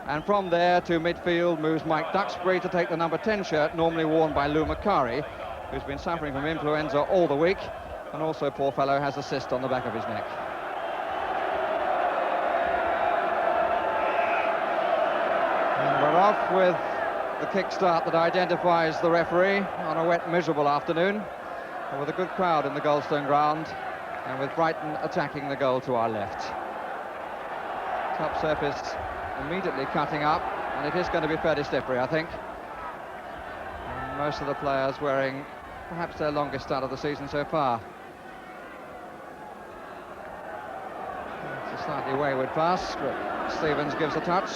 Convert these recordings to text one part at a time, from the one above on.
And from there to midfield moves Mike Duxbury to take the number 10 shirt, normally worn by Lou Macari, who's been suffering from influenza all the week, and also, poor fellow, has a cyst on the back of his neck. And we're off with the kick-start that identifies the referee on a wet, miserable afternoon, and with a good crowd in the Goldstone ground, and with Brighton attacking the goal to our left. Top surface immediately cutting up, and it is going to be fairly slippery, I think. And most of the players wearing perhaps their longest start of the season so far. It's a slightly wayward pass, but Stevens gives a touch.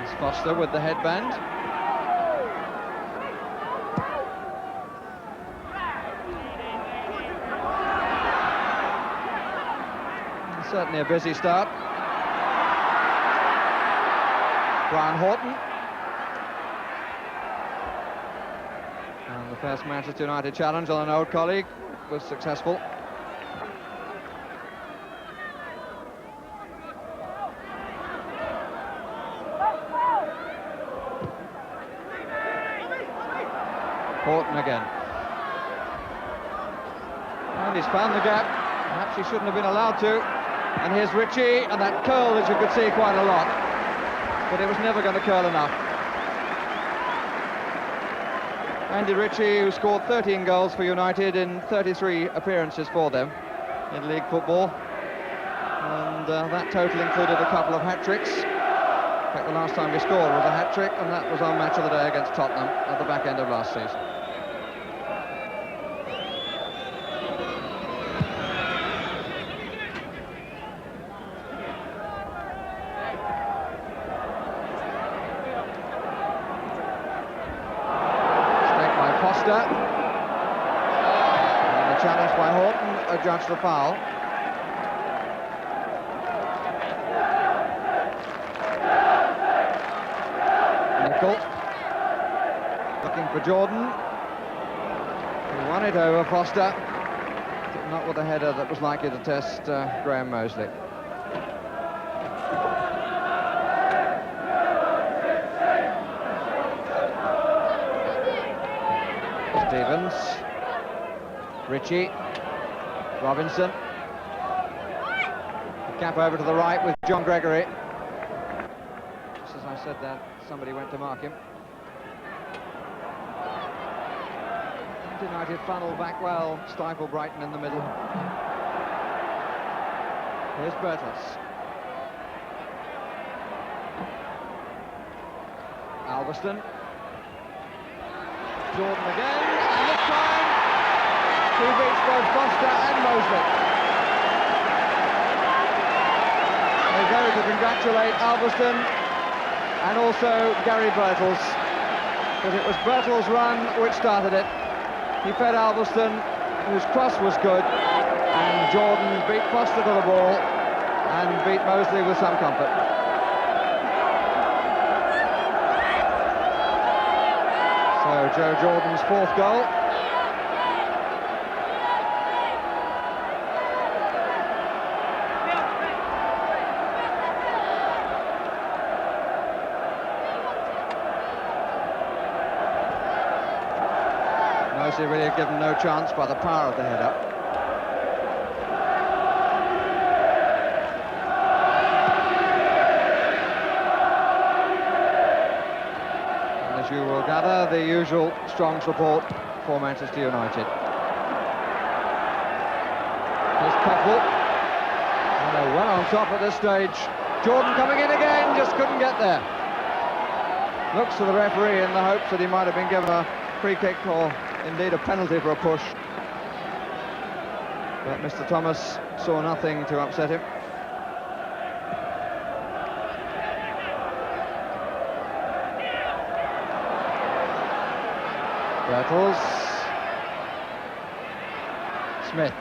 It's Foster with the headband. Certainly a busy start. Brian Horton. And the first Manchester United challenge on an old colleague was successful. Horton again. And he's found the gap. Perhaps he shouldn't have been allowed to. And here's Ritchie, and that curl, as you could see, quite a lot. But it was never going to curl enough. Andy Ritchie, who scored 13 goals for United in 33 appearances for them in league football. And that total included a couple of hat-tricks. In fact, the last time he scored was a hat-trick, and that was on Match of the Day against Tottenham at the back end of last season. And the challenge by Horton adjudged the foul. Nicol looking for Jordan. He won it over Foster, not with a header that was likely to test Graham Mosley. Stevens, Ritchie, Robinson. The gap over to the right with John Gregory. Just as I said that, somebody went to mark him. United funnel back well, stifle Brighton in the middle. Here's Bertels. Alveston. Jordan again, and this time he beats both Foster and Mosley. They're going to congratulate Alveston and also Gary Bertels, because it was Bertels' run which started it. He fed Alveston, whose cross was good, and Jordan beat Foster to the ball and beat Mosley with some comfort. So Joe Jordan's fourth goal. Mosley really given no chance by the power of the header. And as you will gather, the usual strong support for Manchester United. Here's Coppell. And they're well on top at this stage. Jordan coming in again, just couldn't get there. Looks to the referee in the hopes that he might have been given a free kick or indeed a penalty for a push. But Mr. Thomas saw nothing to upset him. Bertels. Smith.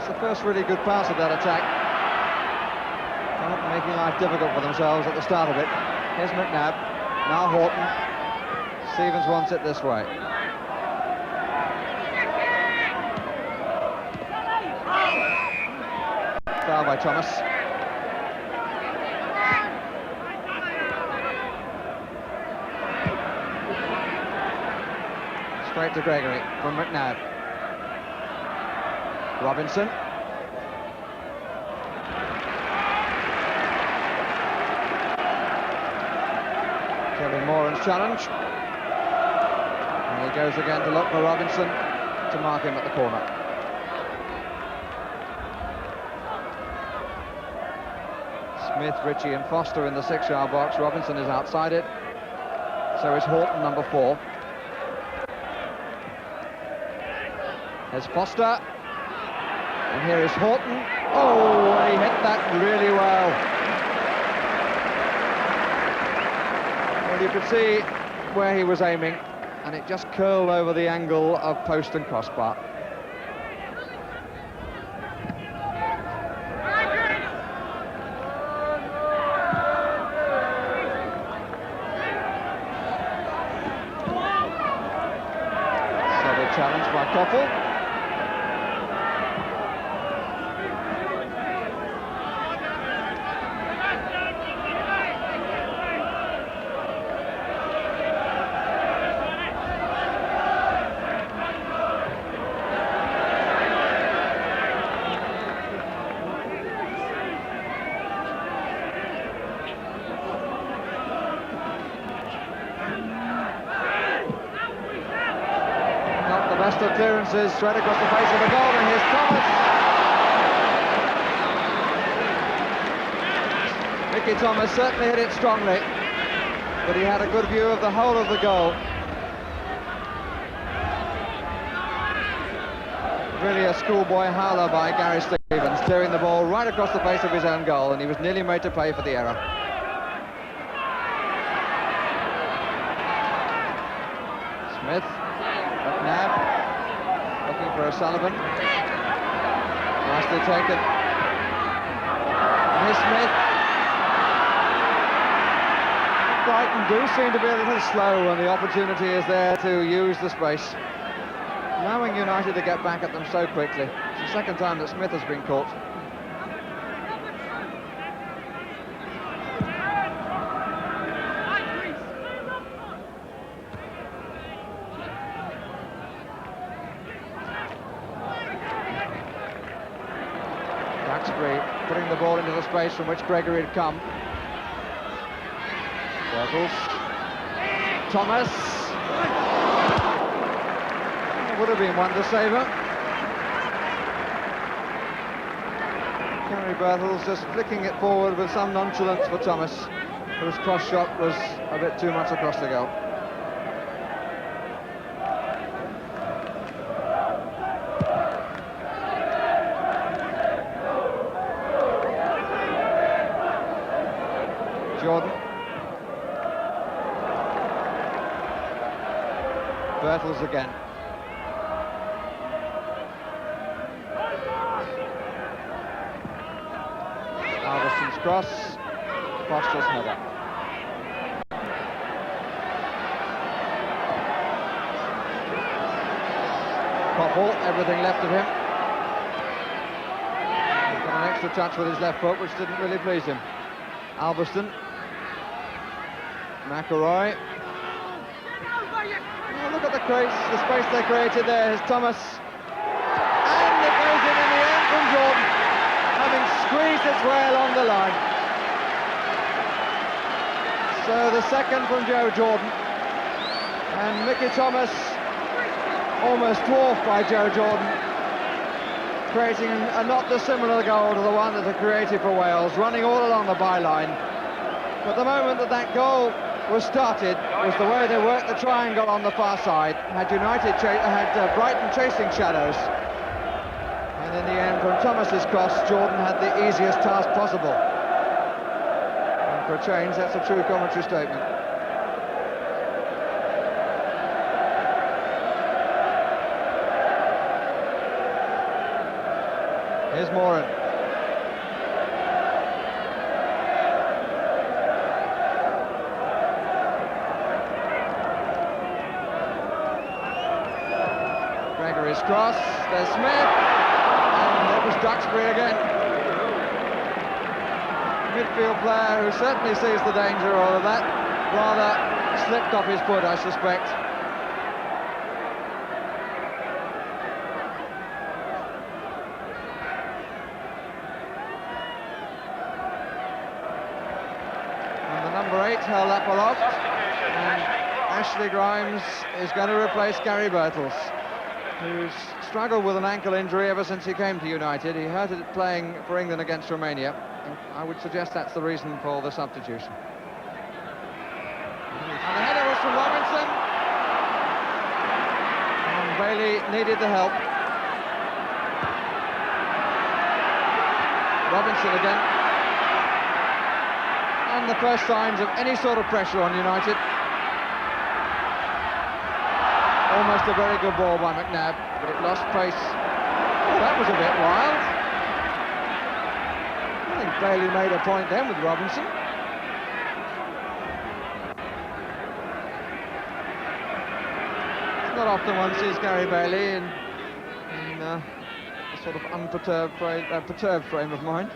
the first really good pass of that attack. Not making life difficult for themselves at the start of it. Here's McNabb, now Horton. Stevens wants it this way. Foul by Thomas. Straight to Gregory from McNabb. Robinson. Kevin Moran's challenge. And he goes again to look for Robinson to mark him at the corner. Smith, Ritchie and Foster in the 6-yard box. Robinson is outside it. So is Horton, number 4. There's Foster. And here is Horton. Oh, he hit that really well. Well, you could see where he was aiming, and it just curled over the angle of post and crossbar. Solid challenge by Koppel. Best of clearances straight across the face of the goal, and here's Thomas. Mickey Thomas certainly hit it strongly, but he had a good view of the whole of the goal. Really a schoolboy howler by Gary Stevens, steering the ball right across the face of his own goal, and he was nearly made to pay for the error. Smith, McNabb. Looking for O'Sullivan. Nicely taken. Here's Smith. Brighton do seem to be a little slow when the opportunity is there to use the space. Allowing United to get back at them so quickly. It's the second time that Smith has been caught. Putting the ball into the space from which Gregory had come. Bertels. Thomas. It would have been one to save her. Henry Bertels just flicking it forward with some nonchalance for Thomas, whose cross shot was a bit too much across the goal. Jordan. Bertels again. Alverson's cross. Foster's header. Koppel, everything left of him. He's got an extra touch with his left foot, which didn't really please him. Alverston. McElroy. Oh, look at the space they created there. Here's Thomas. And it goes in the end from Jordan, having squeezed its way along the line. So the second from Joe Jordan. And Mickey Thomas, almost dwarfed by Joe Jordan, creating a not dissimilar goal to the one that they created for Wales, running all along the byline. But the moment that goal was started was the way they worked the triangle on the far side. Had Brighton chasing shadows, and in the end, from Thomas's cross, Jordan had the easiest task possible. And for a change, that's a true commentary statement. Here's Moran. Gregory's cross, there's Smith, and it was Duxbury again. Midfield player who certainly sees the danger of that, rather slipped off his foot, I suspect. And the number 8 held that well off, and Ashley Grimes is going to replace Gary Birtles, who's struggled with an ankle injury ever since he came to United. He hurt it playing for England against Romania. I would suggest that's the reason for the substitution. And the header was from Robinson. And Bailey needed the help. Robinson again. And the first signs of any sort of pressure on United. Almost a very good ball by McNabb, but it lost pace. Oh, that was a bit wild. I think Bailey made a point then with Robinson. It's not often one sees Gary Bailey in a sort of perturbed frame of mind.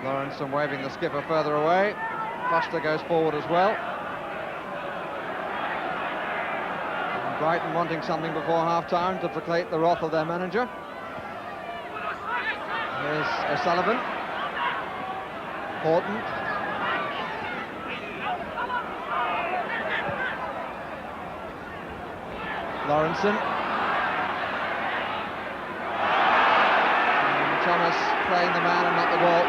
Lawrenson waving the skipper further away. Foster goes forward as well. And Brighton wanting something before half-time to placate the wrath of their manager. Here's O'Sullivan. Horton. Lawrenson. And Thomas playing the man and not the ball.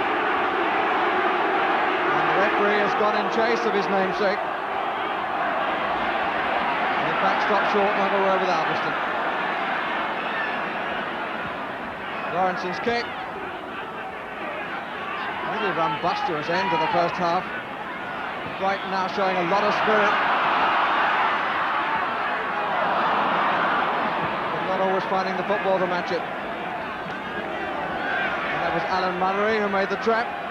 The referee has gone in chase of his namesake. And in fact stopped short, not a word with Alveston. Lawrenson's kick. Really rumbustious end to the first half. Brighton now showing a lot of spirit. But not always finding the football to match it. And that was Alan Mullery who made the trap.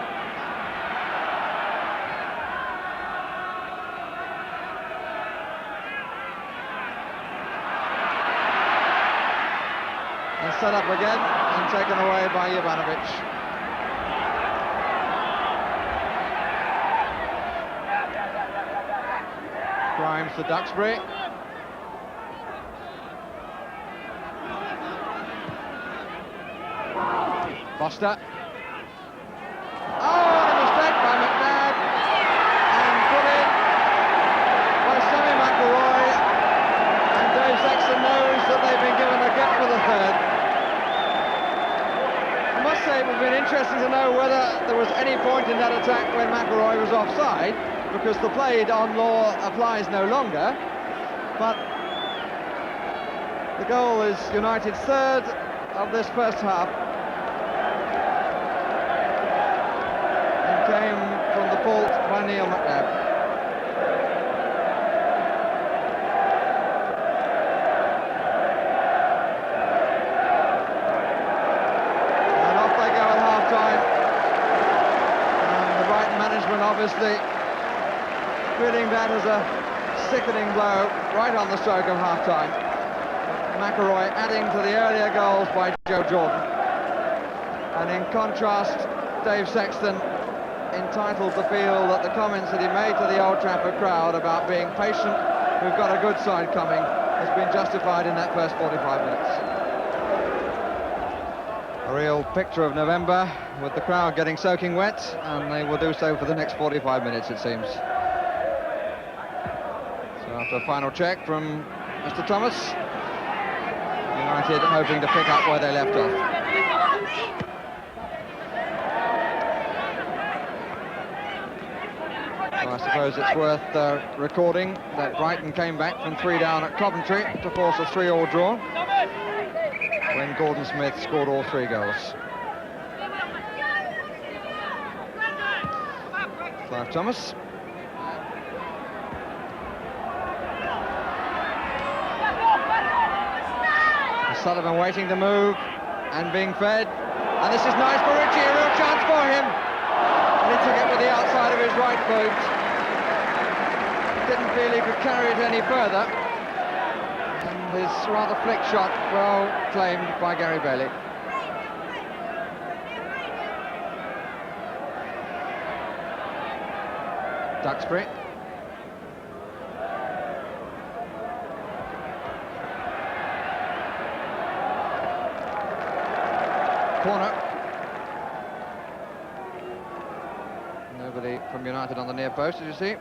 Set up again and taken away by Jovanovic. Grimes to Duxbury. Foster. Oh, what a mistake by McNabb. And put in by Sammy McElroy. And Dave Sexton knows that they've been given a gap for the third. I must say it would have been interesting to know whether there was any point in that attack when McElroy was offside, because the played-on law applies no longer. But the goal is United's third of this first half. And came from the fault by Neil McNabb. Obviously feeling that as a sickening blow right on the stroke of half-time. McElroy adding to the earlier goals by Joe Jordan. And in contrast, Dave Sexton entitled to feel that the comments that he made to the Old Trafford crowd about being patient, we've got a good side coming, has been justified in that first 45 minutes. A real picture of November, with the crowd getting soaking wet, and they will do so for the next 45 minutes, it seems. So after a final check from Mr. Thomas, United hoping to pick up where they left off. suppose it's worth recording that Brighton came back from 3 down at Coventry to force a 3-3 draw when Gordon Smith scored all 3 goals. Clive Thomas. Sullivan waiting to move and being fed. And this is nice for Ritchie, a real chance for him. And he took it with the outside of his right boot. Didn't feel he could carry it any further. And his rather flick shot, well claimed by Gary Bailey. Duxbury. Corner. Nobody from United on the near post, as you see.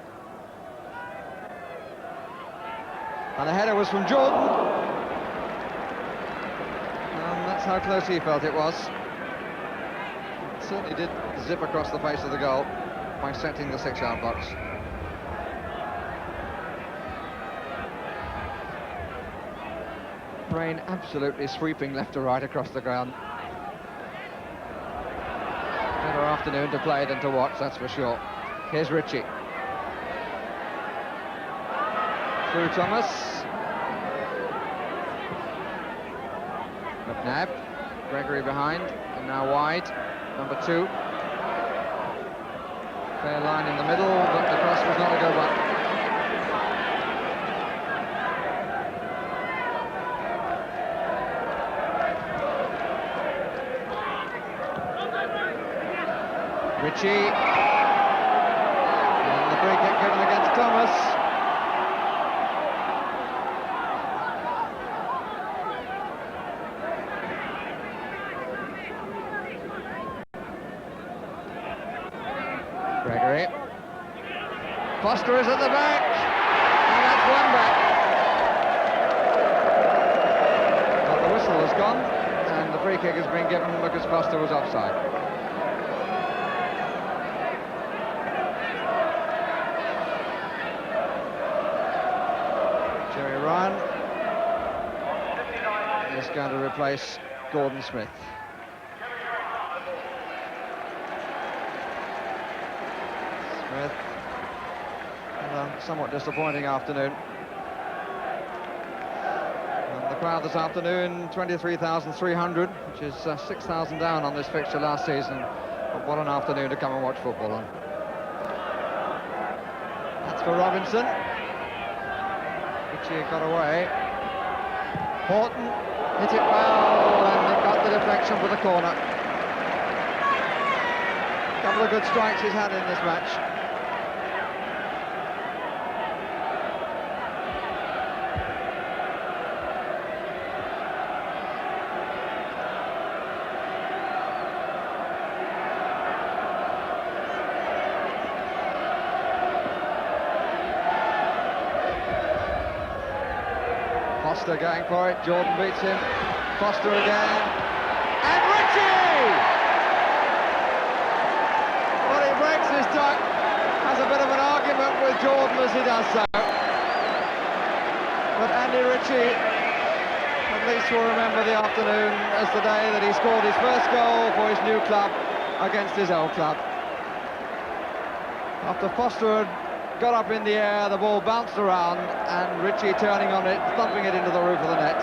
And the header was from Jordan. And that's how close he felt it was. It certainly did zip across the face of the goal by setting the 6-yard box. Brain absolutely sweeping left to right across the ground. Better afternoon to play than to watch, that's for sure. Here's Ritchie. Through Thomas. McNabb. Gregory behind, and now wide. Number 2. Fair line in the middle, but the cross was not a go back. Ritchie, and the free kick given against Thomas. Gregory. Foster is at the back, and that's one back. But the whistle has gone, and the free kick has been given because Foster was offside. Ryan is going to replace Gordon Smith. Smith, a somewhat disappointing afternoon. And the crowd this afternoon, 23,300, which is 6,000 down on this fixture last season. But what an afternoon to come and watch football on. That's for Robinson. Ritchie got away. Horton hit it well and it got the deflection for the corner. A couple of good strikes he's had in this match. Foster going for it, Jordan beats him, Foster again, and Ritchie! Well, he breaks his duck, has a bit of an argument with Jordan as he does so. But Andy Ritchie at least will remember the afternoon as the day that he scored his first goal for his new club against his old club. After Foster had got up in the air, the ball bounced around, and Ritchie turning on it, thumping it into the roof of the net.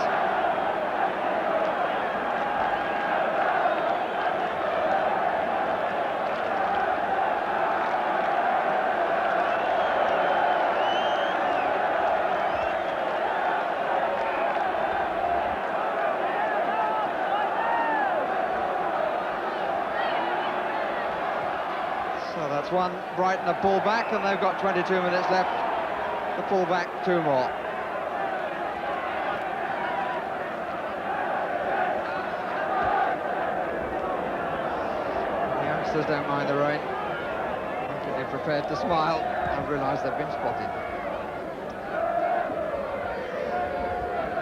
So that's one. Brighton have pulled back, and they've got 22 minutes left to pull back 2 more. The youngsters don't mind the rain. I think they're prepared to smile and realise they've been spotted.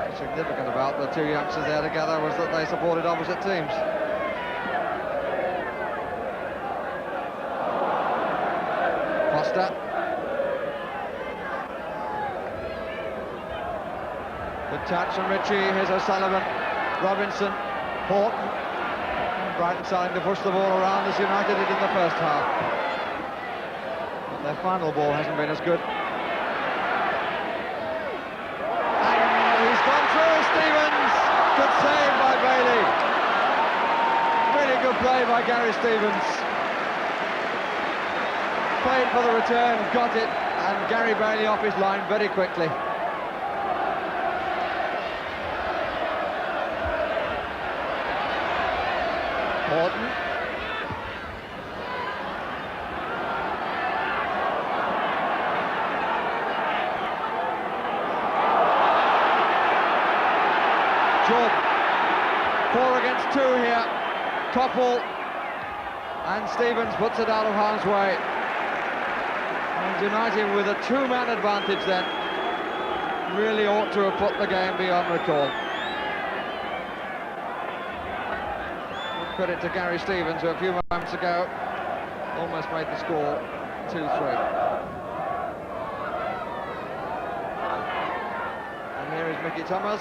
What's significant about the 2 youngsters there together was that they supported opposite teams. Foster. Touch and Ritchie, here's O'Sullivan, Robinson, Horton. Brighton starting to push the ball around as United did in the first half. But their final ball hasn't been as good. And he's gone through, Stevens! Good save by Bailey. Really good play by Gary Stevens. Played for the return, got it, and Gary Bailey off his line very quickly. Horton. Jordan. 4 against 2 here. Topple. And Stevens puts it out of harm's way. And United with a 2-man advantage then really ought to have put the game beyond recall. Credit to Gary Stevens, who a few moments ago almost made the score 2-3. And here is Mickey Thomas.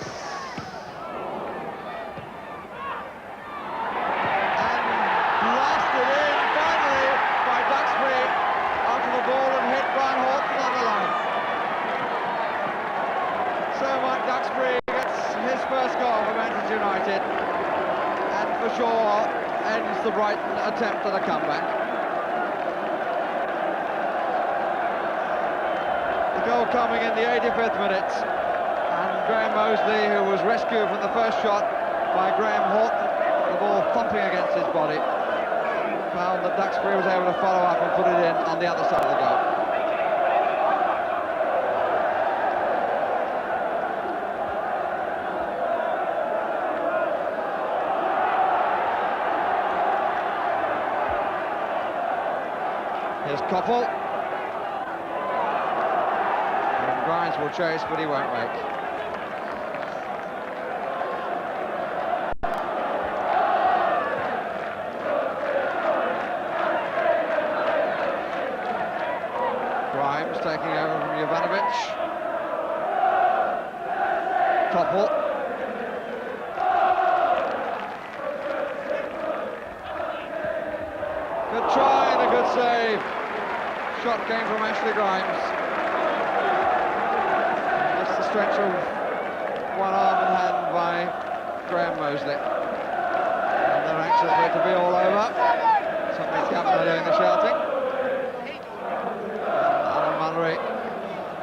And blasted in finally by Duxbury onto the ball and hit Brian Horton on the line. So Mike Duxbury gets his first goal for Manchester United. For sure ends the Brighton attempt at a comeback. The goal coming in the 85th minute, and Graham Mosley, who was rescued from the first shot by Graham Horton, the ball thumping against his body, found that Duxbury was able to follow up and put it in on the other side of the goal. Here's Koppel. And Grimes will chase, but he won't make. Grimes taking over from Jovanovic. Koppel. Good try and a good save. Shot came from Ashley Grimes. Just the stretch of one arm and hand by Graham Mosley. And they're anxious for it to be all over. Something's happened doing the shouting. And Alan Mullery,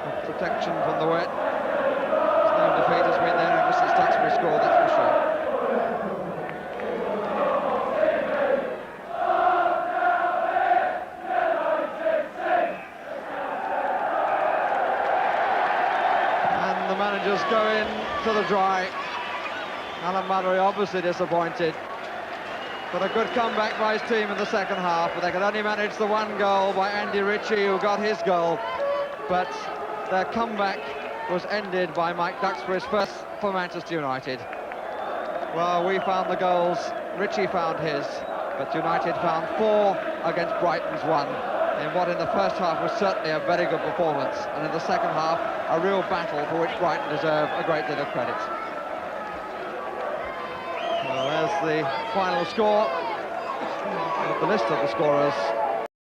with protection from the wet. There's no defeat has been there ever since Duxbury scored, that's for sure. Managers go in to the dry. Alan Mullery obviously disappointed, but a good comeback by his team in the second half. But they could only manage the 1 goal by Andy Ritchie, who got his goal. But their comeback was ended by Mike Duxbury's first for Manchester United. Well, we found the goals, Ritchie found his, but United found 4 against Brighton's 1. In what in the first half was certainly a very good performance, and in the second half a real battle for which Brighton deserve a great deal of credit. Well, there's the final score. The list of the scorers